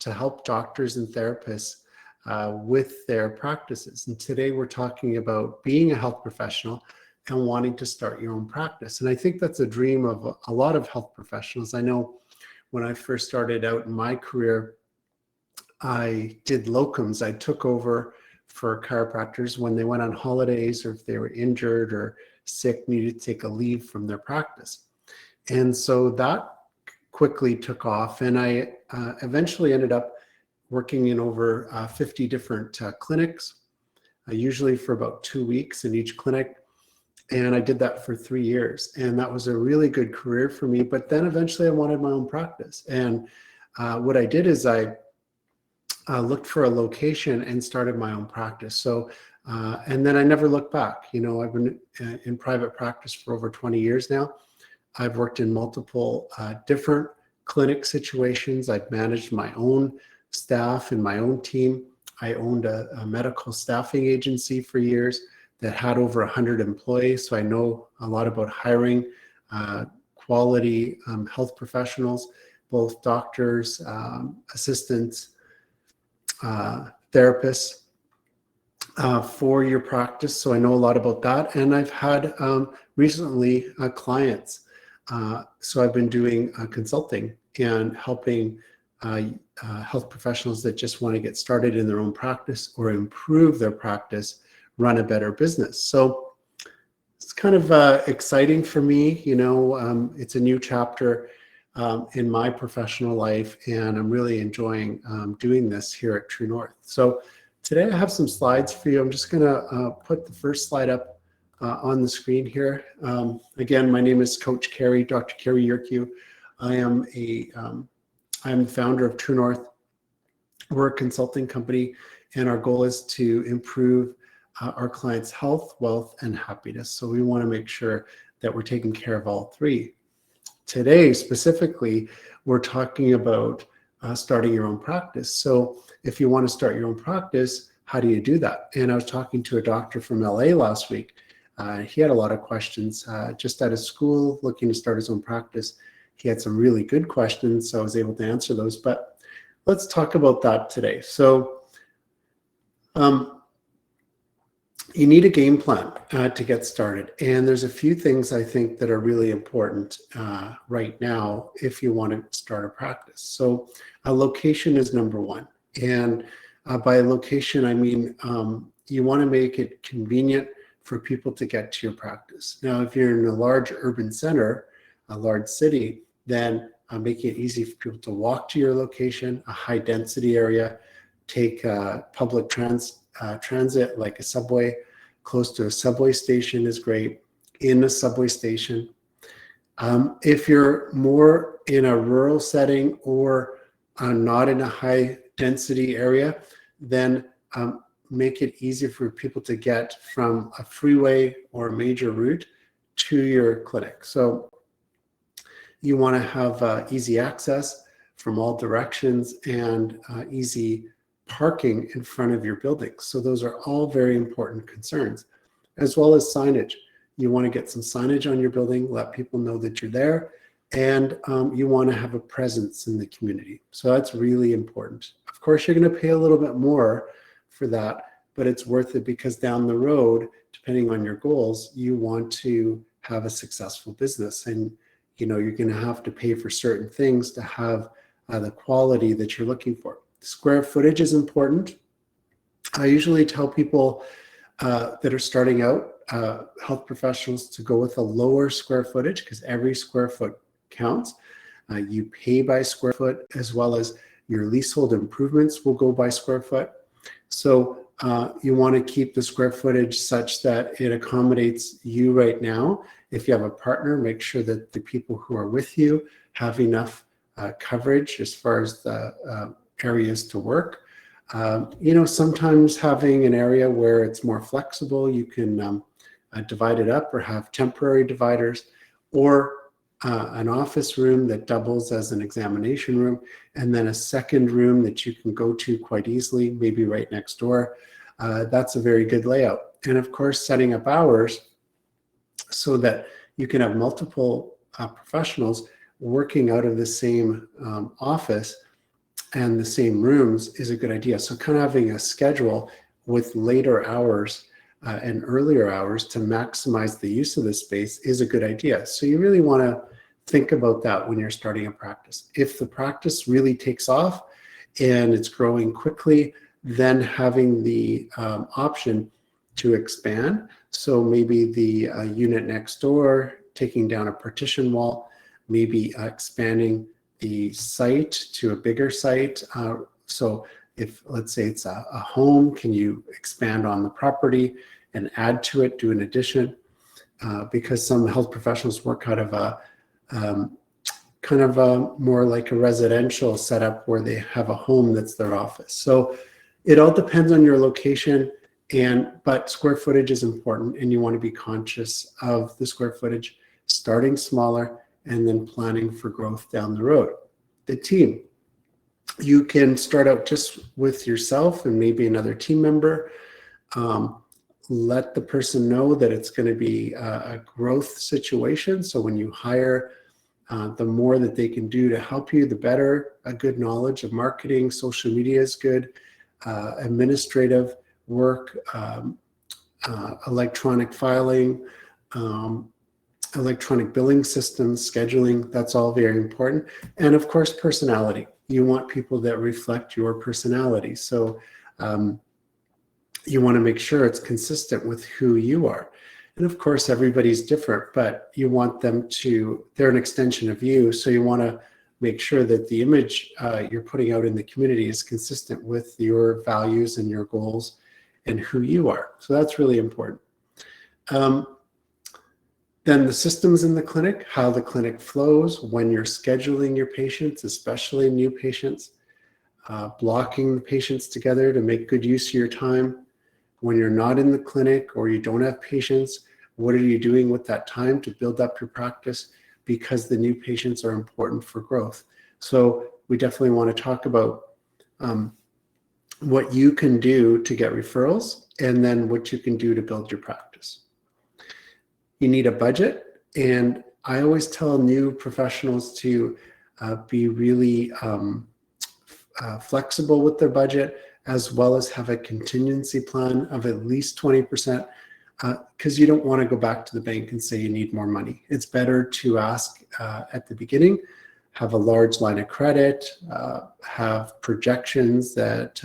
to help doctors and therapists with their practices. And today we're talking about being a health professional and wanting to start your own practice. And I think that's a dream of a lot of health professionals. I know when I first started out in my career, I did locums. I took over for chiropractors when they went on holidays or if they were injured or sick, needed to take a leave from their practice. And so that quickly took off, and I eventually ended up working in over 50 different clinics, usually for about 2 weeks in each clinic. And I did that for 3 years, and that was a really good career for me. But then eventually I wanted my own practice. And what I did is I looked for a location and started my own practice. So, and then I never looked back. You know, I've been in private practice for over 20 years now. I've worked in multiple different clinic situations. I've managed my own staff and my own team. I owned a medical staffing agency for years that had over 100 employees. So I know a lot about hiring quality health professionals, both doctors, assistants, therapists for your practice. So I know a lot about that. And I've had recently clients. So I've been doing consulting and helping health professionals that just want to get started in their own practice or improve their practice, run a better business. So it's kind of exciting for me. You know, it's a new chapter in my professional life, and I'm really enjoying doing this here at True North. So today I have some slides for you. I'm just going to put the first slide up on the screen here. Again, my name is Coach Cary, Dr. Cary Yerkew. I am I'm the founder of True North. We're a consulting company, and our goal is to improve our clients' health, wealth, and happiness. So we want to make sure that we're taking care of all three. Today, specifically, we're talking about starting your own practice. So if you want to start your own practice, how do you do that? And I was talking to a doctor from LA last week. He had a lot of questions just out of school, looking to start his own practice. He had some really good questions, so I was able to answer those. But let's talk about that today. So you need a game plan to get started. And there's a few things I think that are really important right now if you want to start a practice. So a location is number one. And by location, I mean you want to make it convenient for people to get to your practice. Now, if you're in a large urban center, a large city, then making it easy for people to walk to your location, a high density area, take public transit like a subway. Close to a subway station is great, in a subway station. If you're more in a rural setting or not in a high density area, then make it easy for people to get from a freeway or a major route to your clinic. So you want to have easy access from all directions and easy parking in front of your building. So those are all very important concerns, as well as signage. You want to get some signage on your building, let people know that you're there, and you want to have a presence in the community. So that's really important. Of course, you're going to pay a little bit more for that, but it's worth it because down the road, depending on your goals, you want to have a successful business, and you know you're going to have to pay for certain things to have the quality that you're looking for. Square footage is important. I usually tell people that are starting out, health professionals, to go with a lower square footage because every square foot counts. You pay by square foot, as well as your leasehold improvements will go by square foot. So you want to keep the square footage such that it accommodates you right now. If you have a partner, make sure that the people who are with you have enough coverage as far as the areas to work. You know, sometimes having an area where it's more flexible, you can divide it up or have temporary dividers, or an office room that doubles as an examination room, and then a second room that you can go to quite easily, maybe right next door. That's a very good layout. And of course, setting up hours so that you can have multiple professionals working out of the same office and the same rooms is a good idea. So kind of having a schedule with later hours and earlier hours to maximize the use of the space is a good idea. So you really want to think about that when you're starting a practice. If the practice really takes off and it's growing quickly, then having the option to expand. So maybe the unit next door, taking down a partition wall, maybe expanding the site to a bigger site. So if, let's say it's a home, can you expand on the property and add to it, do an addition? Because some health professionals work out of a kind of a more like a residential setup where they have a home that's their office. So it all depends on your location, but square footage is important, and you want to be conscious of the square footage, starting smaller and then planning for growth down the road. The team, you can start out just with yourself and maybe another team member. Let the person know that it's going to be a growth situation. So when you hire, the more that they can do to help you, the better. A good knowledge of marketing, social media is good. Administrative work, electronic filing, electronic billing systems, scheduling, that's all very important. And of course, personality. You want people that reflect your personality. So you want to make sure it's consistent with who you are. And of course, everybody's different, but you want them to, they're an extension of you. So you want to make sure that the image you're putting out in the community is consistent with your values and your goals and who you are. So that's really important. Then the systems in the clinic, how the clinic flows, when you're scheduling your patients, especially new patients, blocking the patients together to make good use of your time. When you're not in the clinic or you don't have patients, what are you doing with that time to build up your practice? Because the new patients are important for growth. So we definitely want to talk about what you can do to get referrals and then what you can do to build your practice. You need a budget, and I always tell new professionals to be really flexible with their budget, as well as have a contingency plan of at least 20%, because you don't want to go back to the bank and say you need more money. It's better to ask at the beginning, have a large line of credit, have projections that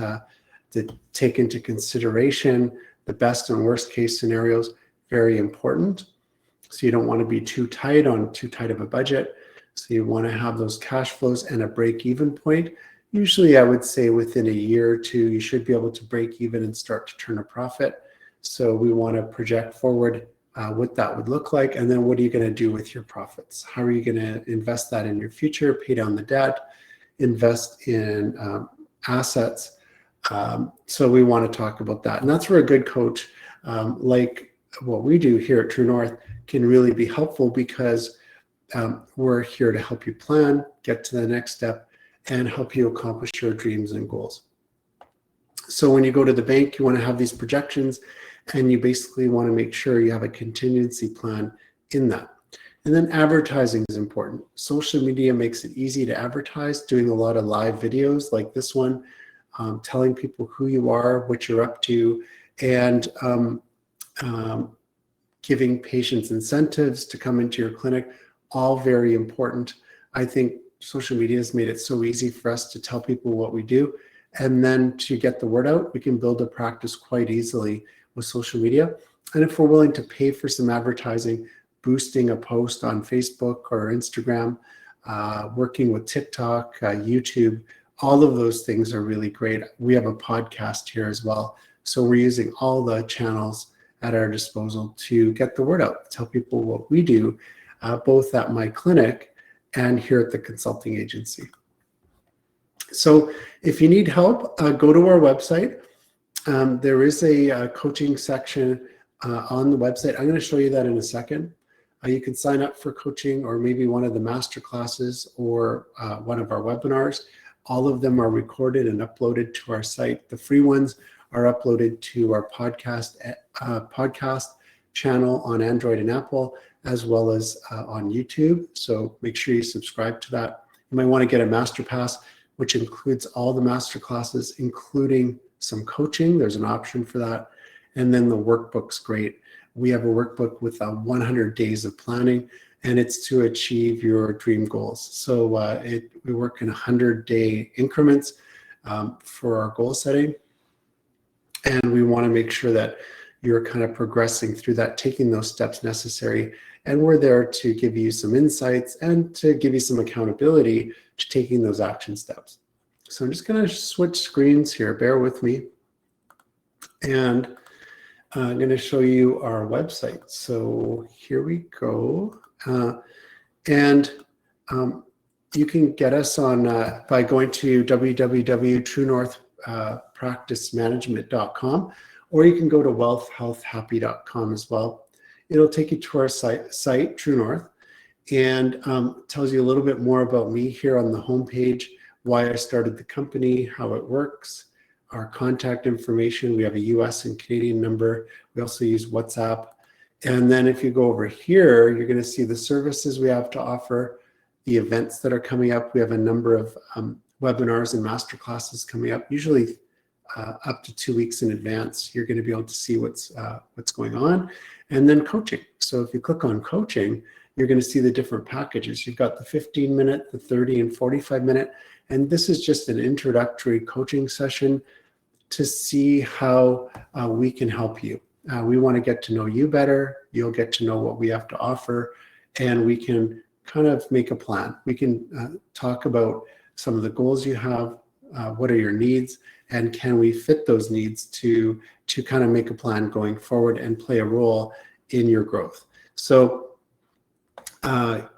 take into consideration the best and worst case scenarios, very important. So you don't want to be too tight of a budget. So you want to have those cash flows and a break-even point. Usually I would say within a year or two, you should be able to break even and start to turn a profit. So we want to project forward what that would look like. And then what are you going to do with your profits? How are you going to invest that in your future, pay down the debt, invest in assets? So we want to talk about that. And that's where a good coach like what we do here at True North can really be helpful, because we're here to help you plan, get to the next step, and help you accomplish your dreams and goals. So when you go to the bank, you want to have these projections, and you basically want to make sure you have a contingency plan in that. And then advertising is important. Social media makes it easy to advertise, doing a lot of live videos like this one, telling people who you are, what you're up to, and giving patients incentives to come into your clinic, all very important. I think social media has made it so easy for us to tell people what we do, and then to get the word out. We can build a practice quite easily with social media. And if we're willing to pay for some advertising, boosting a post on Facebook or Instagram, working with TikTok, YouTube, all of those things are really great. We have a podcast here as well. So we're using all the channels at our disposal to get the word out, tell people what we do, both at my clinic and here at the consulting agency. So if you need help, go to our website. There is a coaching section on the website. I'm going to show you that in a second. You can sign up for coaching, or maybe one of the master classes, or one of our webinars. All of them are recorded and uploaded to our site. The free ones are uploaded to our podcast channel on Android and Apple, as well as on YouTube. So make sure you subscribe to that. You might want to get a master pass which includes all the master classes, including some coaching. There's an option for that. And then the workbook's great. We have a workbook with 100 days of planning, and it's to achieve your dream goals. So we work in 100-day increments for our goal setting. And we want to make sure that you're kind of progressing through that, taking those steps necessary. And we're there to give you some insights and to give you some accountability to taking those action steps. So I'm just going to switch screens here. Bear with me. And I'm going to show you our website. So here we go. You can get us on by going to www.truenorthpracticemanagement.com, or you can go to wealthhealthhappy.com as well. It'll take you to our site True North, and tells you a little bit more about me here on the homepage, why I started the company, how it works, our contact information. We have a US and Canadian number. We also use WhatsApp. And then if you go over here, you're going to see the services we have to offer, the events that are coming up. We have a number of webinars and masterclasses coming up, usually up to 2 weeks in advance. You're going to be able to see what's going on. And then coaching. So if you click on coaching, you're going to see the different packages. You've got the 15-minute, the 30 and 45-minute. And this is just an introductory coaching session to see how we can help you. We want to get to know you better. You'll get to know what we have to offer, and we can kind of make a plan. We can talk about some of the goals you have, what are your needs, and can we fit those needs to kind of make a plan going forward and play a role in your growth. So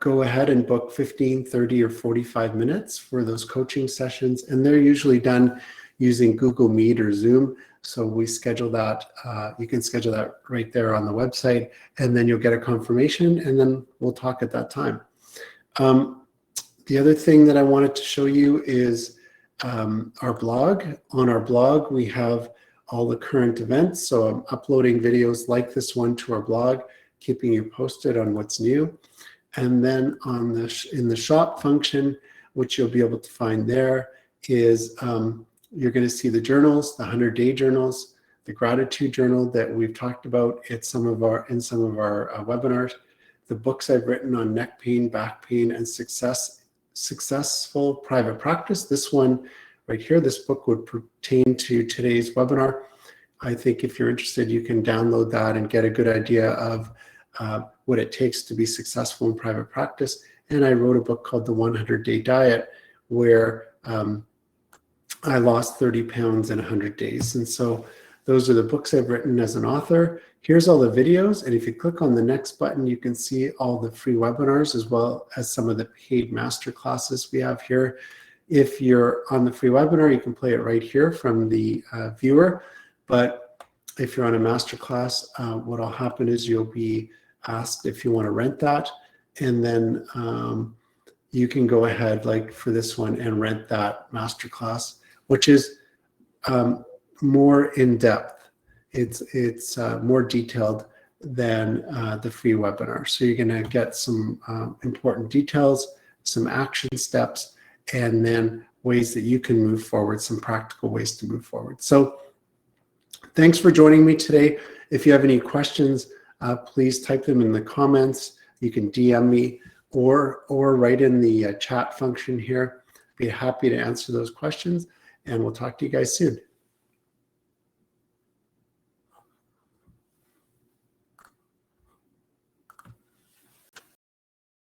go ahead and book 15, 30, or 45 minutes for those coaching sessions, and they're usually done using Google Meet or Zoom. So we schedule that. You can schedule that right there on the website, and then you'll get a confirmation, and then we'll talk at that time. The other thing that I wanted to show you is our blog. On our blog, we have all the current events. So I'm uploading videos like this one to our blog, keeping you posted on what's new. And then in the shop function, which you'll be able to find there, is you're going to see the journals, the 100-day journals, the gratitude journal that we've talked about in some of our webinars, the books I've written on neck pain, back pain, and successful private practice. This one right here, this book would pertain to today's webinar. I think if you're interested, you can download that and get a good idea of what it takes to be successful in private practice. And I wrote a book called The 100-Day Diet, where I lost 30 pounds in 100 days. And so those are the books I've written as an author. Here's all the videos. And if you click on the next button, you can see all the free webinars as well as some of the paid master classes we have here. If you're on the free webinar, you can play it right here from the viewer. But if you're on a master class, what will happen is you'll be asked if you want to rent that. And then you can go ahead, like for this one, and rent that master class, which is more in depth. It's more detailed than the free webinar. So you're going to get some important details, some action steps, and then ways that you can move forward, some practical ways to move forward. So thanks for joining me today. If you have any questions, please type them in the comments. You can DM me or write in the chat function here. Be happy to answer those questions, and we'll talk to you guys soon.